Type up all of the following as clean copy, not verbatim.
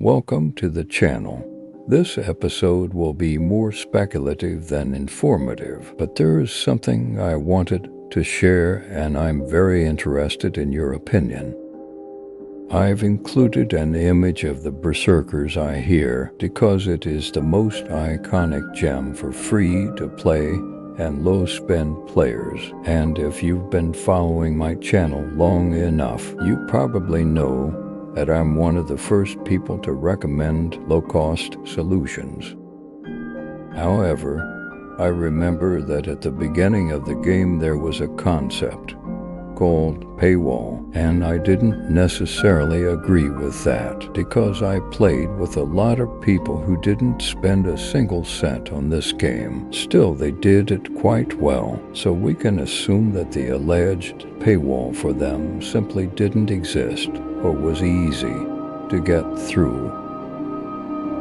Welcome to the channel. This episode will be more speculative than informative, but there is something I wanted to share and I'm very interested in your opinion. I've included an image of the Berserkers Eye here because it is the most iconic gem for free-to-play and low-spend players, and if you've been following my channel long enough, you probably know that I'm one of the first people to recommend low-cost solutions. However, I remember that at the beginning of the game there was a concept called paywall, and I didn't necessarily agree with that because I played with a lot of people who didn't spend a single cent on this game. Still, they did it quite well, so we can assume that the alleged paywall for them simply didn't exist or was easy to get through.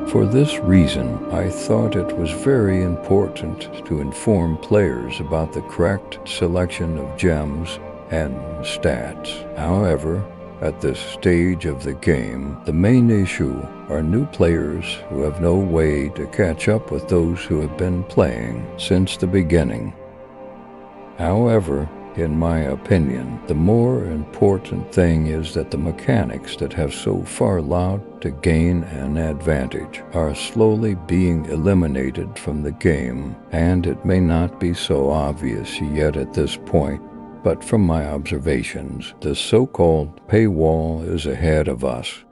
For this reason, I thought it was very important to inform players about the correct selection of gems and stats. However, at this stage of the game, the main issue are new players who have no way to catch up with those who have been playing since the beginning. However, in my opinion, the more important thing is that the mechanics that have so far allowed to gain an advantage are slowly being eliminated from the game, and it may not be so obvious yet at this point, but from my observations, the so-called paywall is ahead of us.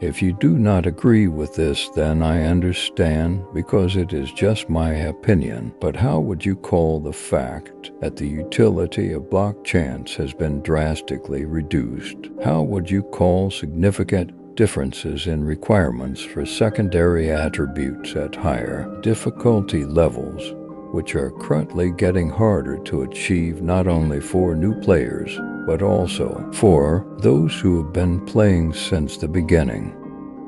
If you do not agree with this, then I understand, because it is just my opinion. But how would you call the fact that the utility of block chance has been drastically reduced? How would you call significant differences in requirements for secondary attributes at higher difficulty levels, which are currently getting harder to achieve not only for new players, but also for those who have been playing since the beginning?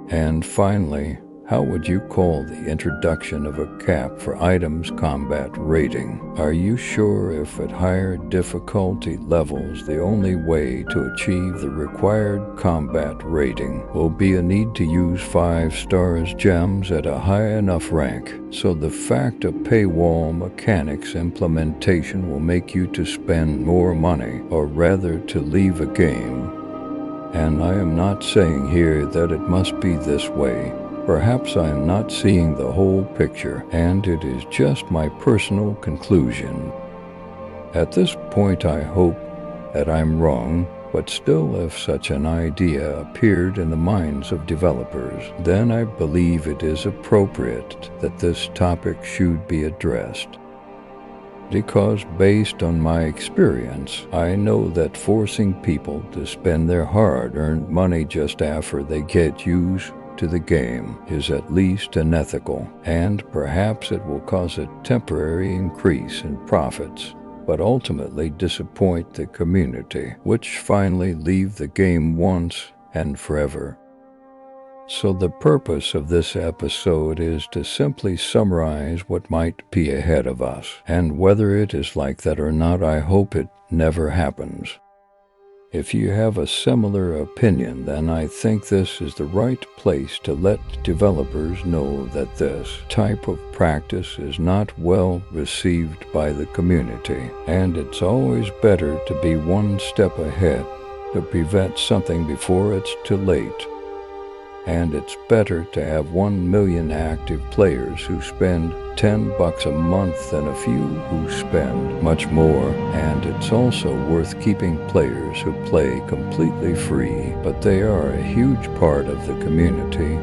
And finally, how would you call the introduction of a cap for items combat rating? Are you sure if at higher difficulty levels the only way to achieve the required combat rating will be a need to use 5 stars gems at a high enough rank? So the fact of paywall mechanics implementation will make you to spend more money, or rather to leave a game. And I am not saying here that it must be this way. Perhaps I am not seeing the whole picture, and it is just my personal conclusion. At this point I hope that I'm wrong, but still, if such an idea appeared in the minds of developers, then I believe it is appropriate that this topic should be addressed. Because based on my experience, I know that forcing people to spend their hard-earned money just after they get used to the game is at least unethical, and perhaps it will cause a temporary increase in profits, but ultimately disappoint the community, which finally leave the game once and forever. So the purpose of this episode is to simply summarize what might be ahead of us, and whether it is like that or not, I hope it never happens. If you have a similar opinion, then I think this is the right place to let developers know that this type of practice is not well received by the community, and it's always better to be one step ahead to prevent something before it's too late. And it's better to have 1 million active players who spend $10 a month than a few who spend much more. And it's also worth keeping players who play completely free, but they are a huge part of the community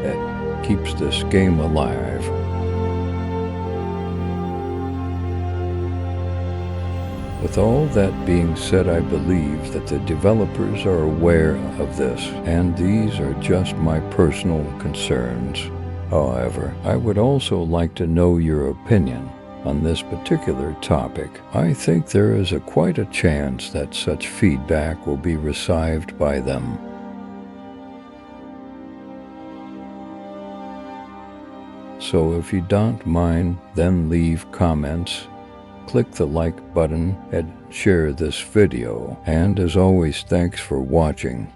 that keeps this game alive. With all that being said, I believe that the developers are aware of this, and these are just my personal concerns. However, I would also like to know your opinion on this particular topic. I think there is quite a chance that such feedback will be received by them. So if you don't mind, then leave comments, click the like button, and share this video. And as always, thanks for watching.